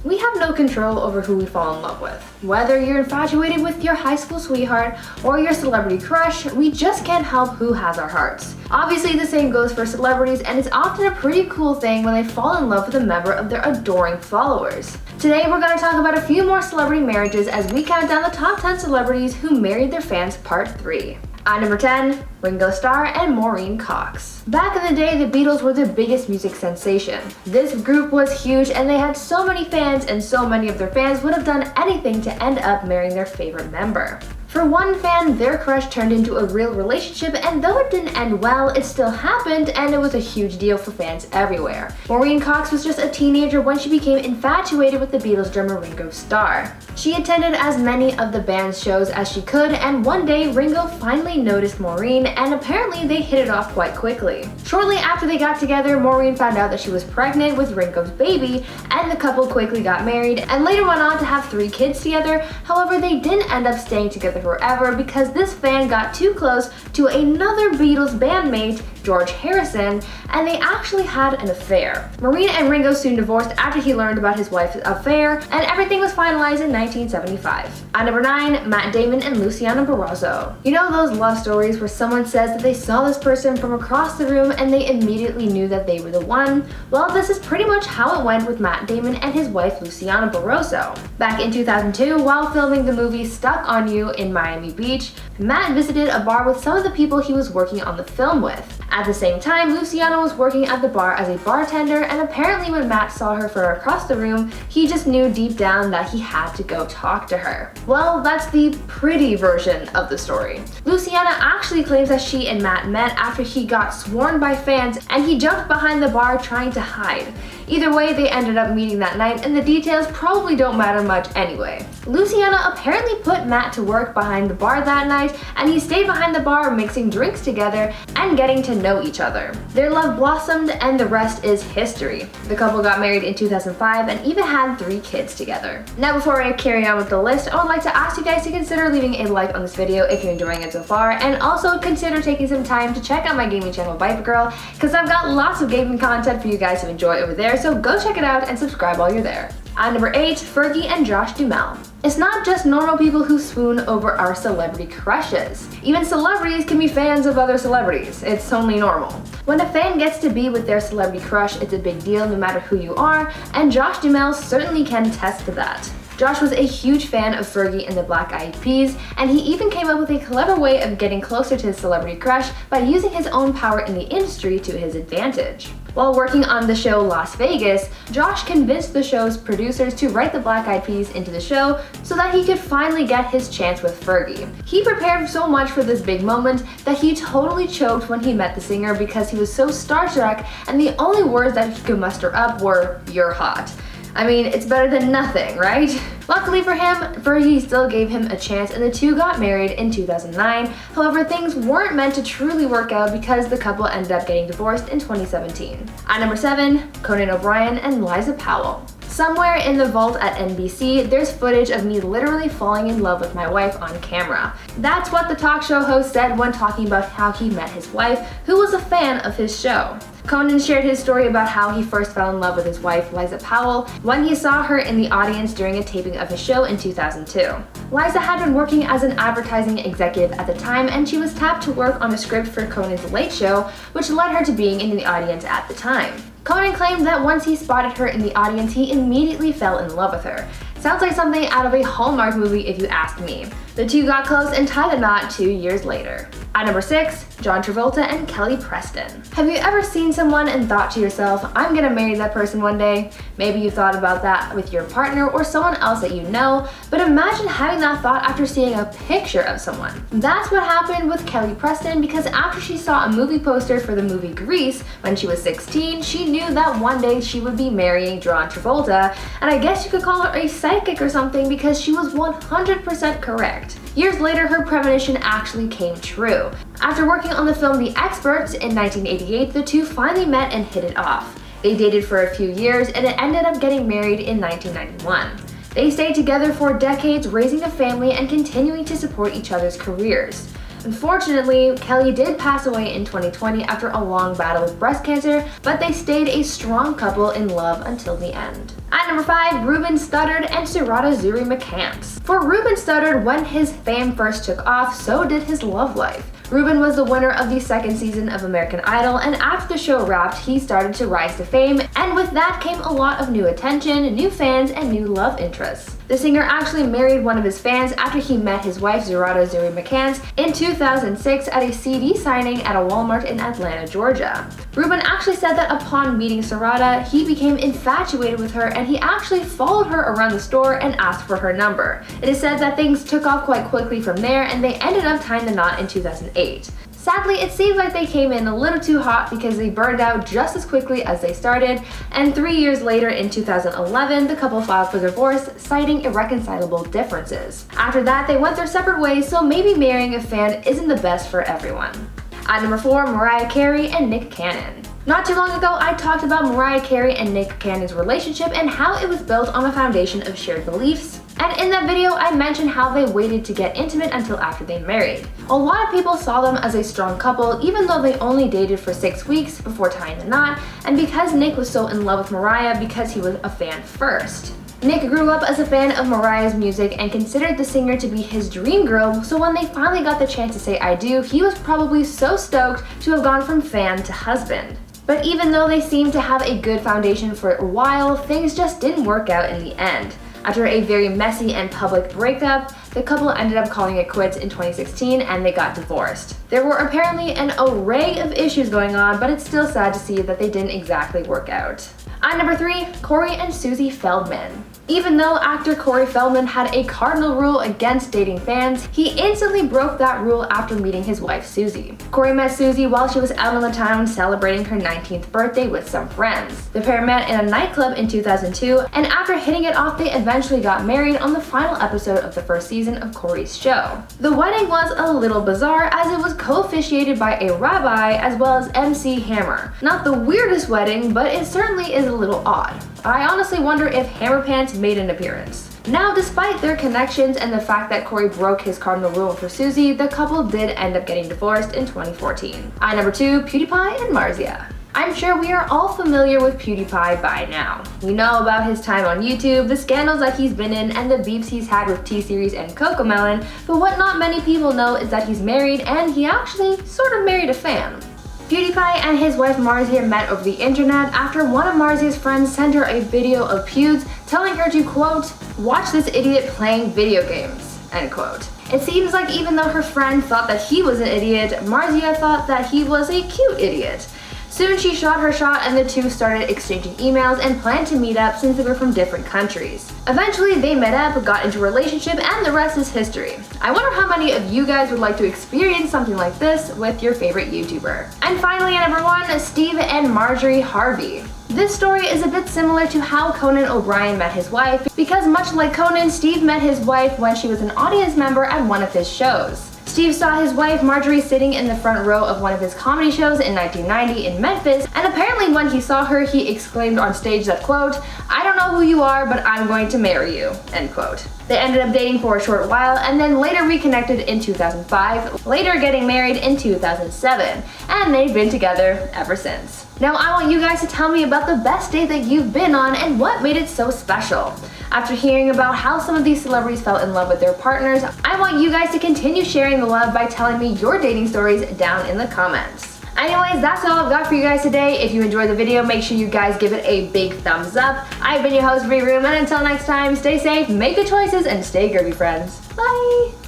We have no control over who we fall in love with. Whether you're infatuated with your high school sweetheart or your celebrity crush, we just can't help who has our hearts. Obviously, the same goes for celebrities, and it's often a pretty cool thing when they fall in love with a member of their adoring followers. Today, we're going to talk about a few more celebrity marriages as we count down the top 10 celebrities who married their fans part 3. At number 10, Ringo Starr and Maureen Cox. Back in the day, the Beatles were the biggest music sensation. This group was huge and they had so many fans, and so many of their fans would have done anything to end up marrying their favorite member. For one fan, their crush turned into a real relationship, and though it didn't end well, it still happened and it was a huge deal for fans everywhere. Maureen Cox was just a teenager when she became infatuated with the Beatles drummer Ringo Starr. She attended as many of the band's shows as she could, and one day Ringo finally noticed Maureen, and apparently they hit it off quite quickly. Shortly after they got together, Maureen found out that she was pregnant with Ringo's baby, and the couple quickly got married and later went on to have 3 kids together. However, they didn't end up staying together forever because this fan got too close to another Beatles bandmate, George Harrison, and they actually had an affair. Maureen and Ringo soon divorced after he learned about his wife's affair, and everything was finalized in 1975. At number 9, Matt Damon and Luciana Barroso. You know those love stories where someone says that they saw this person from across the room and they immediately knew that they were the one? Well, this is pretty much how it went with Matt Damon and his wife Luciana Barroso. Back in 2002, while filming the movie Stuck on You in Miami Beach, Matt visited a bar with some of the people he was working on the film with. At the same time, Luciana was working at the bar as a bartender, and apparently when Matt saw her from across the room, he just knew deep down that he had to go talk to her. Well, that's the pretty version of the story. Luciana actually claims that she and Matt met after he got swarmed by fans and he jumped behind the bar trying to hide. Either way, they ended up meeting that night, and the details probably don't matter much anyway. Luciana apparently put Matt to work behind the bar that night, and he stayed behind the bar mixing drinks together and getting to know each other. Their love blossomed, and the rest is history. The couple got married in 2005 and even had 3 kids together. Now, before I carry on with the list, I would like to ask you guys to consider leaving a like on this video if you're enjoying it so far, and also consider taking some time to check out my gaming channel Biebers Girl, because I've got lots of gaming content for you guys to enjoy over there, so go check it out and subscribe while you're there. At number 8, Fergie and Josh Duhamel. It's not just normal people who swoon over our celebrity crushes. Even celebrities can be fans of other celebrities. It's only normal. When a fan gets to be with their celebrity crush, it's a big deal no matter who you are, and Josh Duhamel certainly can attest to that. Josh was a huge fan of Fergie and the Black Eyed Peas, and he even came up with a clever way of getting closer to his celebrity crush by using his own power in the industry to his advantage. While working on the show Las Vegas, Josh convinced the show's producers to write the Black Eyed Peas into the show so that he could finally get his chance with Fergie. He prepared so much for this big moment that he totally choked when he met the singer because he was so starstruck, and the only words that he could muster up were, "You're hot." I mean, it's better than nothing, right? Luckily for him, Fergie still gave him a chance, and the two got married in 2009. However, things weren't meant to truly work out because the couple ended up getting divorced in 2017. At number 7, Conan O'Brien and Liza Powell. Somewhere in the vault at NBC, there's footage of me literally falling in love with my wife on camera. That's what the talk show host said when talking about how he met his wife, who was a fan of his show. Conan shared his story about how he first fell in love with his wife, Liza Powell, when he saw her in the audience during a taping of his show in 2002. Liza had been working as an advertising executive at the time, and she was tapped to work on a script for Conan's Late Show, which led her to being in the audience at the time. Conan claimed that once he spotted her in the audience, he immediately fell in love with her. Sounds like something out of a Hallmark movie if you ask me. The two got close and tied the knot 2 years later. At number 6, John Travolta and Kelly Preston. Have you ever seen someone and thought to yourself, I'm gonna marry that person one day? Maybe you thought about that with your partner or someone else that you know, but imagine having that thought after seeing a picture of someone. That's what happened with Kelly Preston, because after she saw a movie poster for the movie Grease when she was 16, she knew that one day she would be marrying John Travolta, and I guess you could call her a psychic or something because she was 100% correct. Years later, her premonition actually came true. After working on the film The Experts in 1988, the two finally met and hit it off. They dated for a few years and it ended up getting married in 1991. They stayed together for decades, raising a family and continuing to support each other's careers. Unfortunately, Kelly did pass away in 2020 after a long battle with breast cancer, but they stayed a strong couple in love until the end. At number 5, Ruben Studdard and Serata Zuri McCants. For Ruben Studdard, when his fame first took off, so did his love life. Ruben was the winner of the second season of American Idol, and after the show wrapped, he started to rise to fame, and with that came a lot of new attention, new fans, and new love interests. The singer actually married one of his fans after he met his wife Serata Zuri McCants in 2006 at a CD signing at a Walmart in Atlanta, Georgia. Ruben actually said that upon meeting Serata, he became infatuated with her and he actually followed her around the store and asked for her number. It is said that things took off quite quickly from there and they ended up tying the knot in 2008. Sadly, it seems like they came in a little too hot because they burned out just as quickly as they started, and 3 years later in 2011, the couple filed for divorce, citing irreconcilable differences. After that, they went their separate ways, so maybe marrying a fan isn't the best for everyone. At number 4, Mariah Carey and Nick Cannon. Not too long ago, I talked about Mariah Carey and Nick Cannon's relationship and how it was built on a foundation of shared beliefs. And in that video, I mentioned how they waited to get intimate until after they married. A lot of people saw them as a strong couple, even though they only dated for 6 weeks before tying the knot, and because Nick was so in love with Mariah because he was a fan first. Nick grew up as a fan of Mariah's music and considered the singer to be his dream girl, so when they finally got the chance to say I do, he was probably so stoked to have gone from fan to husband. But even though they seemed to have a good foundation for a while, things just didn't work out in the end. After a very messy and public breakup, the couple ended up calling it quits in 2016 and they got divorced. There were apparently an array of issues going on, but it's still sad to see that they didn't exactly work out. At number 3, Corey and Susie Feldman. Even though actor Corey Feldman had a cardinal rule against dating fans, he instantly broke that rule after meeting his wife Susie. Corey met Susie while she was out on the town celebrating her 19th birthday with some friends. The pair met in a nightclub in 2002, and after hitting it off, they eventually got married on the final episode of the first season of Corey's show. The wedding was a little bizarre as it was co-officiated by a rabbi as well as MC Hammer. Not the weirdest wedding, but it certainly is a little odd. I honestly wonder if Hammer Pants made an appearance. Now, despite their connections and the fact that Corey broke his cardinal rule for Susie, the couple did end up getting divorced in 2014. At number 2, PewDiePie and Marzia. I'm sure we are all familiar with PewDiePie by now. We know about his time on YouTube, the scandals that he's been in, and the beefs he's had with T-Series and Cocomelon, but what not many people know is that he's married, and he actually sort of married a fan. PewDiePie and his wife Marzia met over the internet after one of Marzia's friends sent her a video of Pewds telling her to, quote, watch this idiot playing video games, end quote. It seems like even though her friend thought that he was an idiot, Marzia thought that he was a cute idiot. Soon she shot her shot and the two started exchanging emails and planned to meet up since they were from different countries. Eventually they met up, got into a relationship, and the rest is history. I wonder how many of you guys would like to experience something like this with your favorite YouTuber. And finally at number 1, Steve and Marjorie Harvey. This story is a bit similar to how Conan O'Brien met his wife, because much like Conan, Steve met his wife when she was an audience member at one of his shows. Steve saw his wife Marjorie sitting in the front row of one of his comedy shows in 1990 in Memphis, and apparently when he saw her, he exclaimed on stage that, quote, I don't know who you are, but I'm going to marry you, end quote. They ended up dating for a short while and then later reconnected in 2005, later getting married in 2007, and they've been together ever since. Now I want you guys to tell me about the best date that you've been on and what made it so special. After hearing about how some of these celebrities fell in love with their partners, I want you guys to continue sharing the love by telling me your dating stories down in the comments. Anyways, that's all I've got for you guys today. If you enjoyed the video, make sure you guys give it a big thumbs up. I've been your host, Bree Room, and until next time, stay safe, make good choices, and stay groovy, friends. Bye!